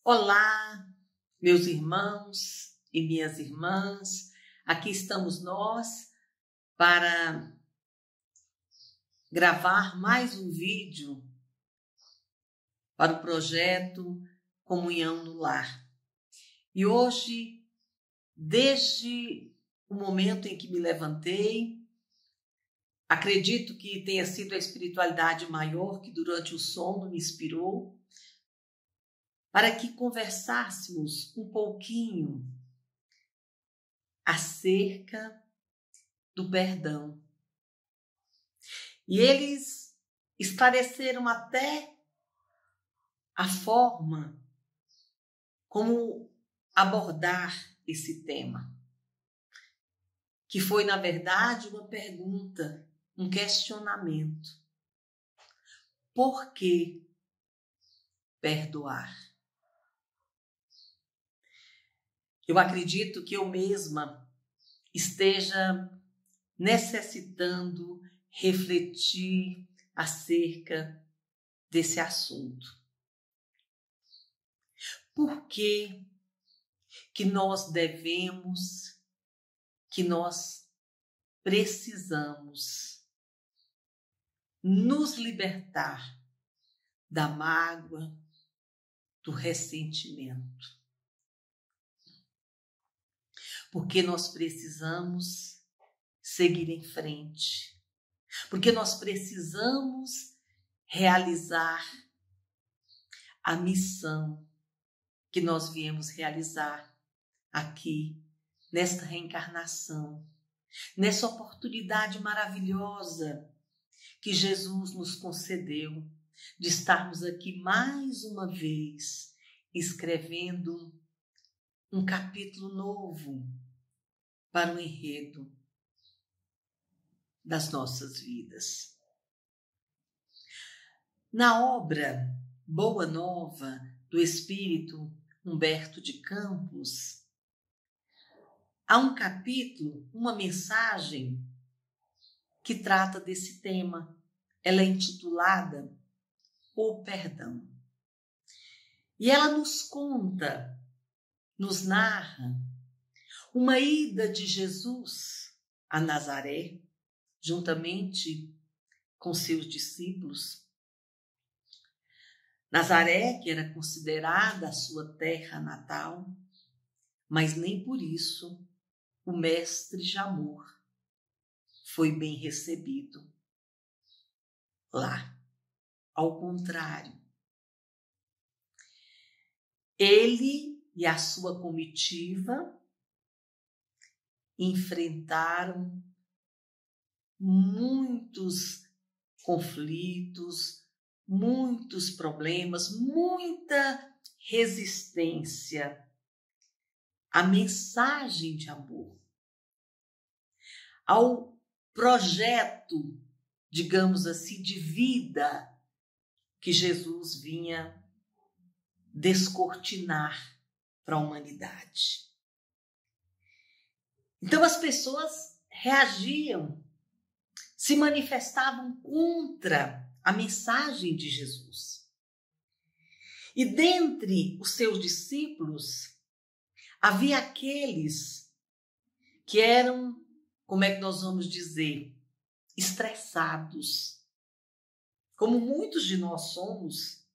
Olá, meus irmãos e minhas irmãs, aqui estamos nós para gravar mais um vídeo para o projeto Comunhão no Lar. E hoje, desde o momento em que me levantei, acredito que tenha sido a espiritualidade maior que durante o sono me inspirou, para que conversássemos um pouquinho acerca do perdão. E eles esclareceram até a forma como abordar esse tema, que foi, na verdade, uma pergunta, um questionamento. Por que perdoar? Eu acredito que eu mesma esteja necessitando refletir acerca desse assunto. Por que nós devemos, que nós precisamos nos libertar da mágoa, do ressentimento? Porque nós precisamos seguir em frente. Porque nós precisamos realizar a missão que nós viemos realizar aqui, nesta reencarnação, nessa oportunidade maravilhosa que Jesus nos concedeu de estarmos aqui mais uma vez escrevendo um capítulo novo para o enredo das nossas vidas. Na obra Boa Nova, do Espírito Humberto de Campos, há um capítulo, uma mensagem que trata desse tema. Ela é intitulada O Perdão. E ela nos conta, nos narra uma ida de Jesus a Nazaré, juntamente com seus discípulos. Nazaré, que era considerada a sua terra natal, mas nem por isso o mestre de amor foi bem recebido lá. Ao contrário, ele e a sua comitiva enfrentaram muitos conflitos, muitos problemas, muita resistência à mensagem de amor, ao projeto, digamos assim, de vida que Jesus vinha descortinar para a humanidade. Então as pessoas reagiam, se manifestavam contra a mensagem de Jesus. E dentre os seus discípulos, havia aqueles que eram, como é que nós vamos dizer, estressados, como muitos de nós somos.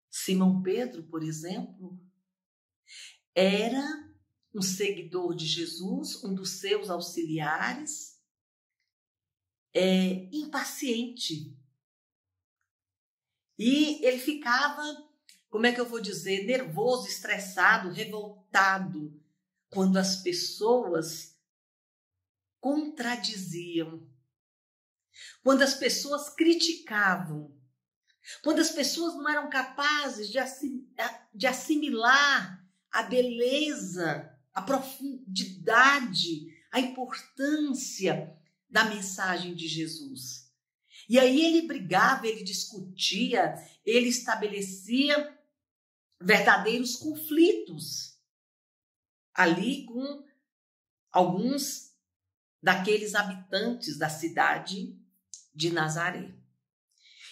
Simão Pedro, por exemplo, era um seguidor de Jesus, um dos seus auxiliares, impaciente. E ele ficava, como é que eu vou dizer, nervoso, estressado, revoltado, quando as pessoas contradiziam, quando as pessoas criticavam, quando as pessoas não eram capazes de assimilar a beleza, a profundidade, a importância da mensagem de Jesus. E aí ele brigava, ele discutia, ele estabelecia verdadeiros conflitos ali com alguns daqueles habitantes da cidade de Nazaré.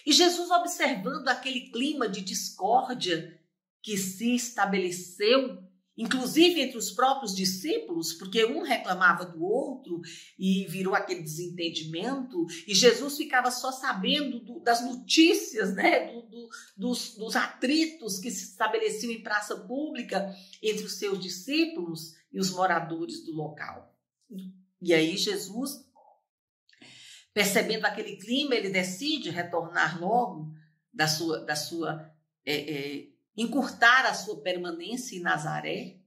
E Jesus, observando aquele clima de discórdia que se estabeleceu, inclusive entre os próprios discípulos, porque um reclamava do outro e virou aquele desentendimento, e Jesus ficava só sabendo das notícias, né, dos atritos que se estabeleciam em praça pública entre os seus discípulos e os moradores do local. E aí Jesus, percebendo aquele clima, ele decide retornar logo encurtar a sua permanência em Nazaré,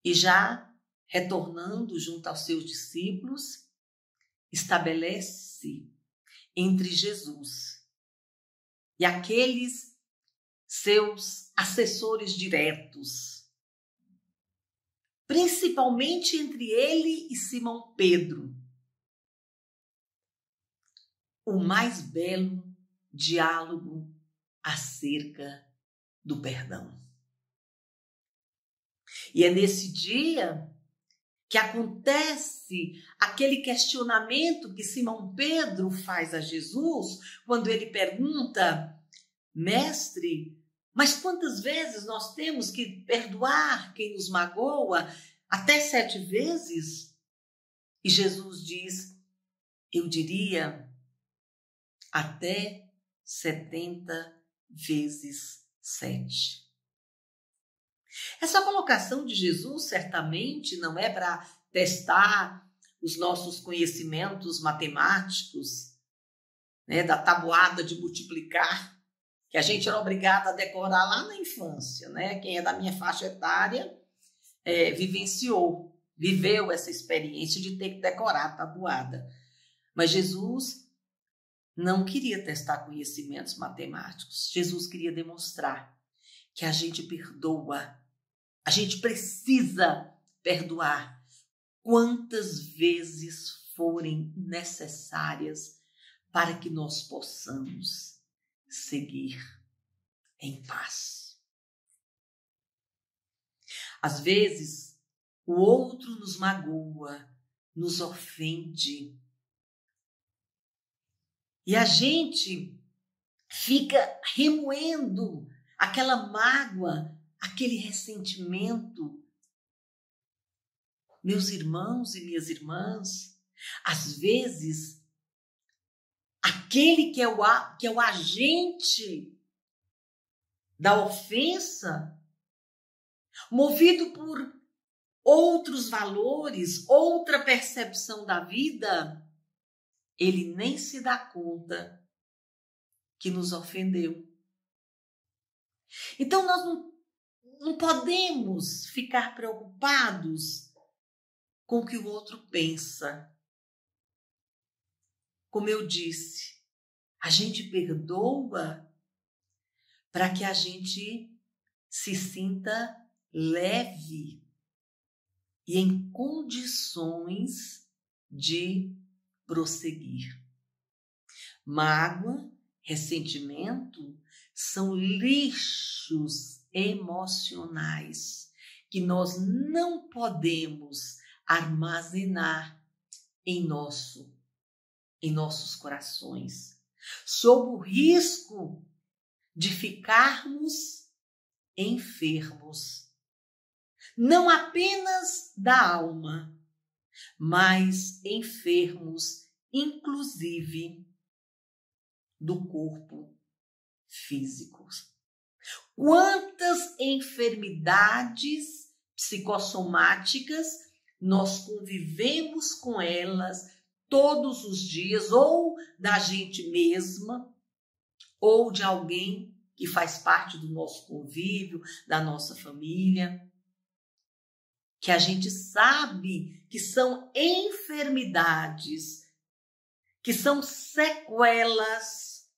e já retornando junto aos seus discípulos, estabelece entre Jesus e aqueles seus assessores diretos, principalmente entre ele e Simão Pedro, o mais belo diálogo acerca do perdão. E é nesse dia que acontece aquele questionamento que Simão Pedro faz a Jesus, quando ele pergunta: mestre, mas quantas vezes nós temos que perdoar quem nos magoa? Até 7 vezes? E Jesus diz: eu diria até 70 vezes 7. Essa colocação de Jesus certamente não é para testar os nossos conhecimentos matemáticos, né, da tabuada de multiplicar, que a gente era obrigado a decorar lá na infância, né? Quem é da minha faixa etária viveu essa experiência de ter que decorar a tabuada. Mas Jesus não queria testar conhecimentos matemáticos. Jesus queria demonstrar que a gente perdoa, a gente precisa perdoar quantas vezes forem necessárias para que nós possamos seguir em paz. Às vezes, o outro nos magoa, nos ofende, e a gente fica remoendo aquela mágoa, aquele ressentimento. Meus irmãos e minhas irmãs, às vezes, aquele que é o agente da ofensa, movido por outros valores, outra percepção da vida, ele nem se dá conta que nos ofendeu. Então, nós não podemos ficar preocupados com o que o outro pensa. Como eu disse, a gente perdoa para que a gente se sinta leve e em condições de prosseguir. Mágoa, ressentimento são lixos emocionais que nós não podemos armazenar em nossos corações, sob o risco de ficarmos enfermos, não apenas da alma, mas enfermos, inclusive, do corpo físico. Quantas enfermidades psicossomáticas nós convivemos com elas todos os dias, ou da gente mesma, ou de alguém que faz parte do nosso convívio, da nossa família, que a gente sabe que são enfermidades, que são sequelas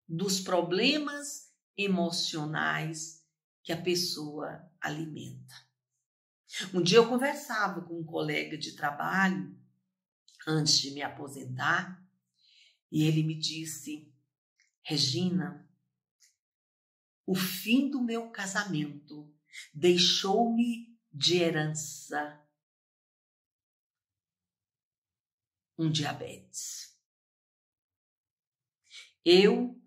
dos problemas emocionais que a pessoa alimenta. Um dia eu conversava com um colega de trabalho, antes de me aposentar, e ele me disse: Regina, o fim do meu casamento deixou-me de herança um diabetes. Eu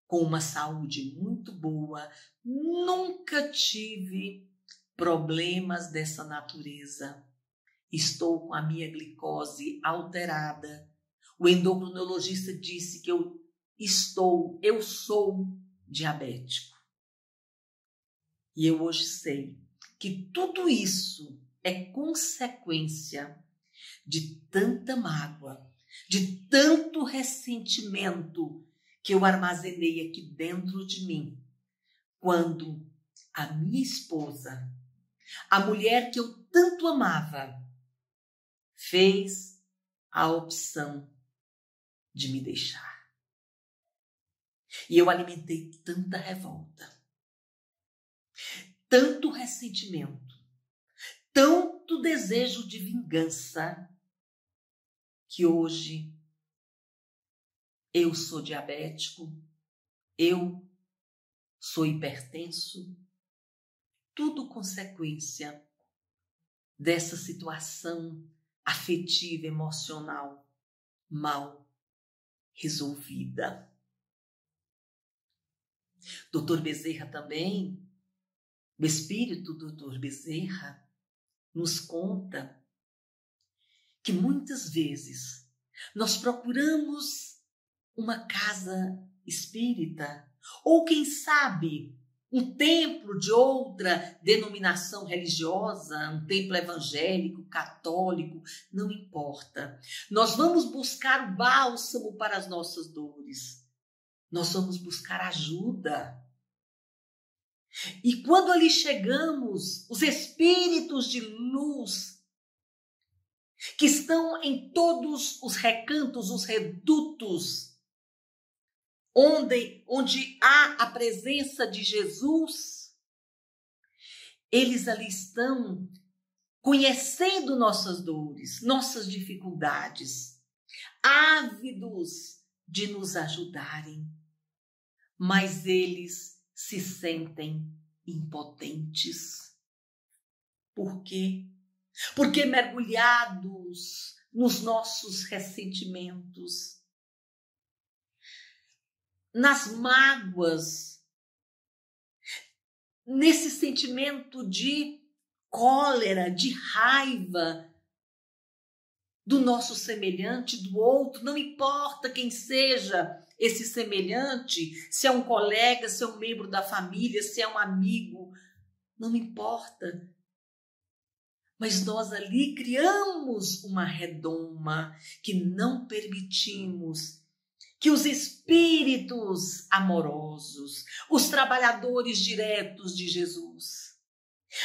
com uma saúde muito boa, nunca tive problemas dessa natureza. Estou com a minha glicose alterada. O endocrinologista disse que eu sou diabético. E eu hoje sei que tudo isso é consequência de tanta mágoa, de tanto ressentimento que eu armazenei aqui dentro de mim, quando a minha esposa, a mulher que eu tanto amava, fez a opção de me deixar. E eu alimentei tanta revolta, tanto ressentimento, tanto desejo de vingança, que hoje eu sou diabético, eu sou hipertenso, tudo consequência dessa situação afetiva, emocional, mal resolvida. Dr. Bezerra também, o espírito do Dr. Bezerra, nos conta que muitas vezes nós procuramos uma casa espírita, ou quem sabe um templo de outra denominação religiosa, um templo evangélico, católico, não importa. Nós vamos buscar o bálsamo para as nossas dores. Nós vamos buscar ajuda. E quando ali chegamos, os espíritos de luz, que estão em todos os recantos, os redutos, onde há a presença de Jesus, eles ali estão conhecendo nossas dores, nossas dificuldades, ávidos de nos ajudarem, mas eles se sentem impotentes. Por quê? Porque mergulhados nos nossos ressentimentos, nas mágoas, nesse sentimento de cólera, de raiva do nosso semelhante, do outro, não importa quem seja esse semelhante, se é um colega, se é um membro da família, se é um amigo, não importa. Mas nós ali criamos uma redoma que não permitimos que os espíritos amorosos, os trabalhadores diretos de Jesus,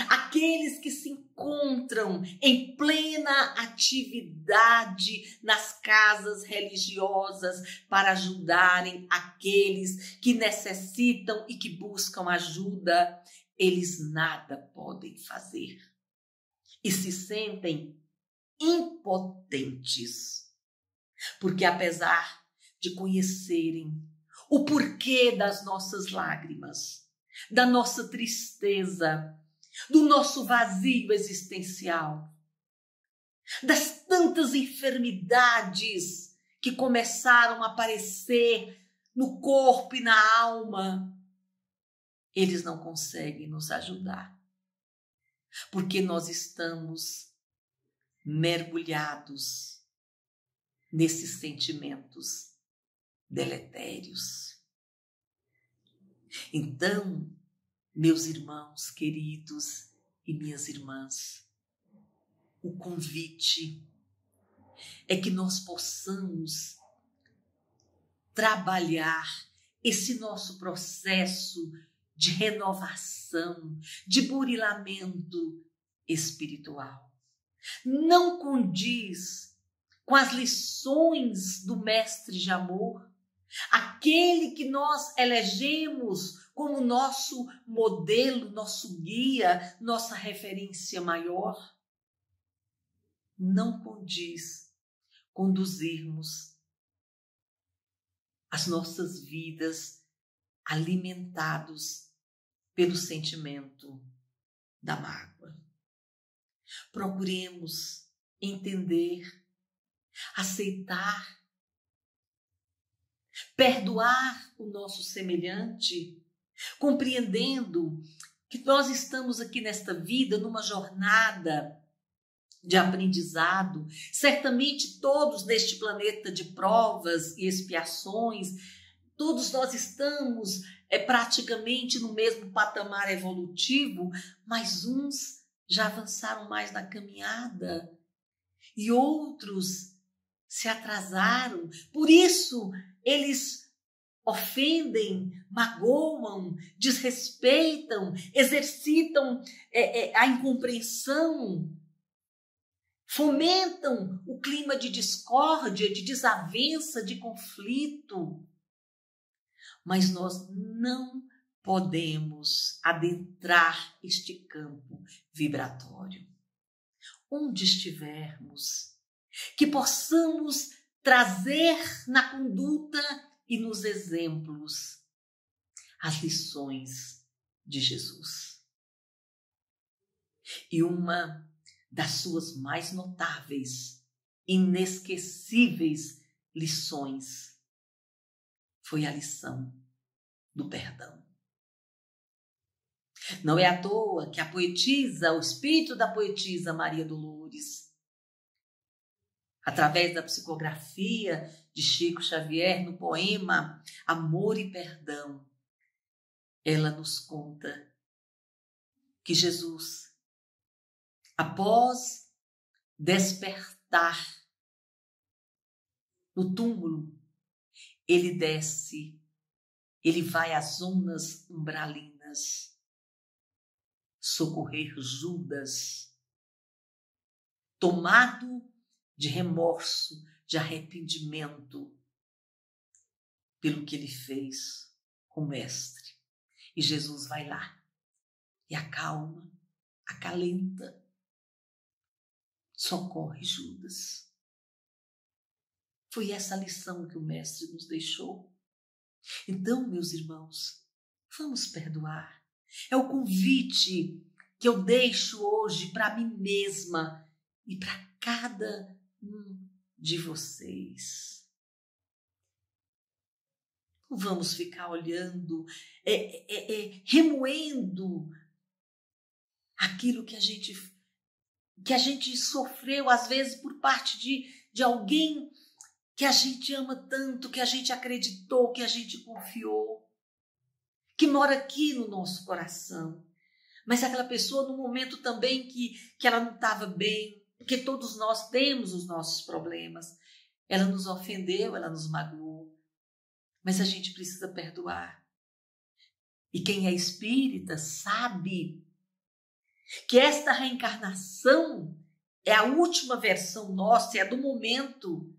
aqueles que se encontram em plena atividade nas casas religiosas para ajudarem aqueles que necessitam e que buscam ajuda, eles nada podem fazer e se sentem impotentes, porque apesar de conhecerem o porquê das nossas lágrimas, da nossa tristeza, do nosso vazio existencial, das tantas enfermidades que começaram a aparecer no corpo e na alma, eles não conseguem nos ajudar, porque nós estamos mergulhados nesses sentimentos deletérios. Então, meus irmãos queridos e minhas irmãs, o convite é que nós possamos trabalhar esse nosso processo de renovação, de burilamento espiritual. Não condiz com as lições do mestre de amor, aquele que nós elegemos como nosso modelo, nosso guia, nossa referência maior. Não condiz conduzirmos as nossas vidas alimentados pelo sentimento da mágoa. Procuremos entender, aceitar, perdoar o nosso semelhante, compreendendo que nós estamos aqui nesta vida numa jornada de aprendizado. Certamente todos neste planeta de provas e expiações, todos nós estamos praticamente no mesmo patamar evolutivo, mas uns já avançaram mais na caminhada e outros se atrasaram. Por isso, eles ofendem, magoam, desrespeitam, exercitam a incompreensão, fomentam o clima de discórdia, de desavença, de conflito. Mas nós não podemos adentrar este campo vibratório. Onde estivermos, que possamos trazer na conduta e nos exemplos as lições de Jesus. E uma das suas mais notáveis, inesquecíveis lições foi a lição do perdão. Não é à toa que a poetisa, o espírito da poetisa Maria Dolores, através da psicografia de Chico Xavier, no poema Amor e Perdão, ela nos conta que Jesus, após despertar no túmulo, ele desce, ele vai às zonas umbralinas socorrer Judas, tomado de remorso, de arrependimento pelo que ele fez com o mestre. E Jesus vai lá e acalma, acalenta, socorre Judas. Foi essa a lição que o mestre nos deixou. Então, meus irmãos, vamos perdoar. É o convite que eu deixo hoje para mim mesma e para cada um de vocês. Não vamos ficar olhando, remoendo aquilo que a gente sofreu, às vezes, por parte de alguém que a gente ama tanto, que a gente acreditou, que a gente confiou, que mora aqui no nosso coração. Mas aquela pessoa, no momento também que ela não estava bem, porque todos nós temos os nossos problemas, ela nos ofendeu, ela nos magoou, mas a gente precisa perdoar. E quem é espírita sabe que esta reencarnação é a última versão nossa, é a do momento.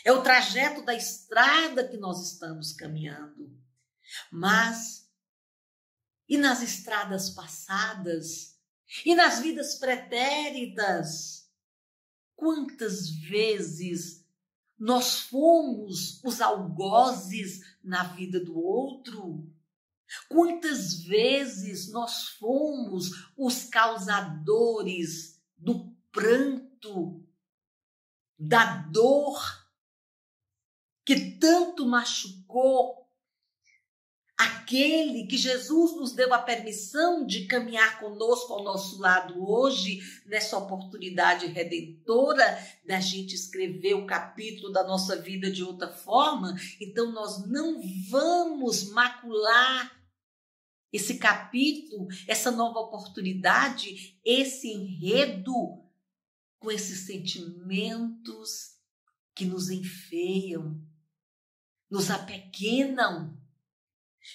É o trajeto da estrada que nós estamos caminhando. Mas, e nas estradas passadas? E nas vidas pretéritas? Quantas vezes nós fomos os algozes na vida do outro? Quantas vezes nós fomos os causadores do pranto, da dor, que tanto machucou aquele que Jesus nos deu a permissão de caminhar conosco ao nosso lado hoje, nessa oportunidade redentora da gente escrever o capítulo da nossa vida de outra forma. Então nós não vamos macular esse capítulo, essa nova oportunidade, esse enredo com esses sentimentos que nos enfeiam, nos apequenam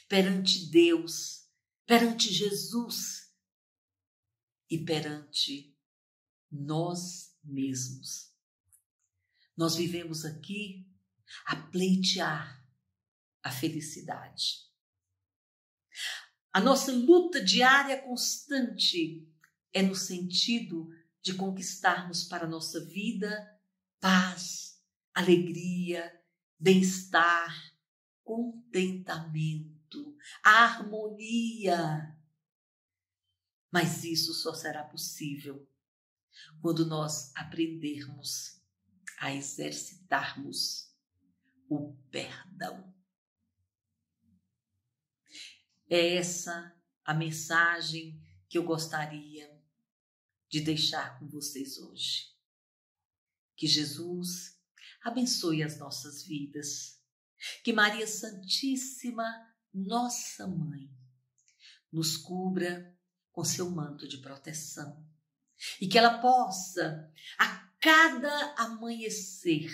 perante Deus, perante Jesus e perante nós mesmos. Nós vivemos aqui a pleitear a felicidade. A nossa luta diária constante é no sentido de conquistarmos para a nossa vida paz, alegria, bem-estar, contentamento, harmonia. Mas isso só será possível quando nós aprendermos a exercitarmos o perdão. É essa a mensagem que eu gostaria de deixar com vocês hoje. Que Jesus abençoe as nossas vidas. Que Maria Santíssima, nossa Mãe, nos cubra com seu manto de proteção. E que ela possa, a cada amanhecer,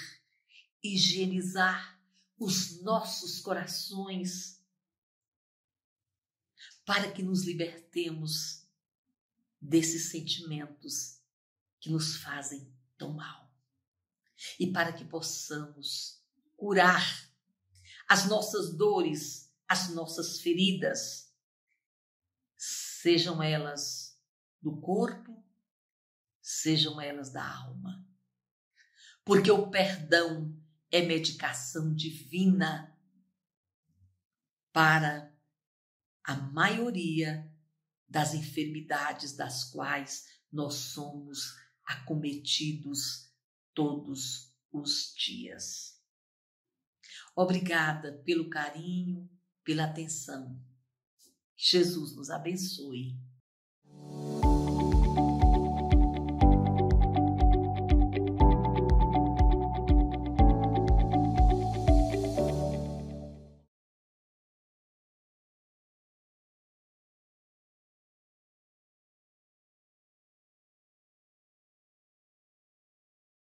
higienizar os nossos corações para que nos libertemos desses sentimentos que nos fazem tão mal. E para que possamos curar as nossas dores, as nossas feridas, sejam elas do corpo, sejam elas da alma. Porque o perdão é medicação divina para a maioria das enfermidades das quais nós somos acometidos todos os dias. Obrigada pelo carinho, pela atenção. Que Jesus nos abençoe.